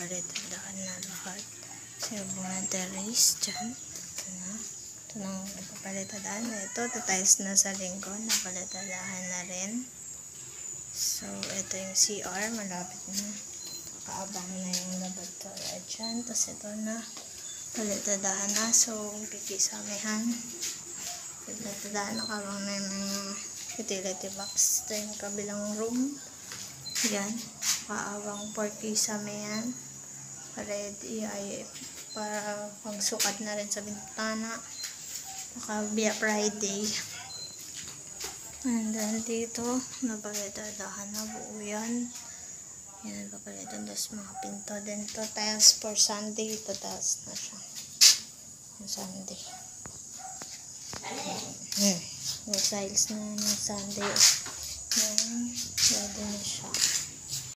napalitandaan na lahat. So, yung mga terrace dyan. Ito na. Ito na napalitandaan na ito. Tiles na sa lingkod. Napalitandaan na rin. So, ito yung CR. Malapit na. Kaabang na yung laboratory dyan. Tapos ito na. Palitandaan na. So, kikisamihan. Palitandaan na kabang na yung mga utility box. Ito yung kabilang room. Yan. Kaabang porky sa mayan. Ready ay para pagsukat na rin sa bintana. Nakabiya Friday. And then dito, napalitadahan na buo yan. Yan, papalitan. Tapos mga pinto din to. Tiles for Sunday. Ito tiles na siya. Yung Sunday. Yung tiles na ng Sunday. Yan. Ready na siya.